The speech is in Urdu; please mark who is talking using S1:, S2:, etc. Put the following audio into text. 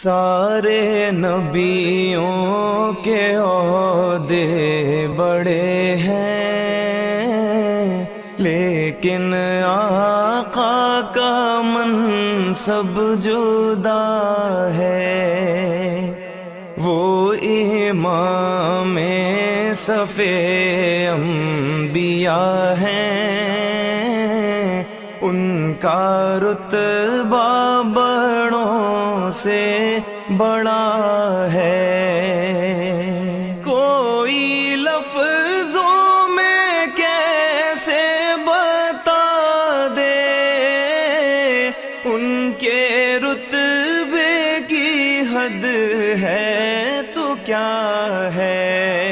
S1: سارے نبیوں کے عہدے بڑے ہیں، لیکن آقا کا منصب جدا ہے۔ وہ امام صف انبیاء ہیں، ان کا رتبہ بڑوں سے بڑا ہے۔ کوئی لفظوں میں کیسے بتا دے ان کے رتبے کی حد ہے تو کیا ہے۔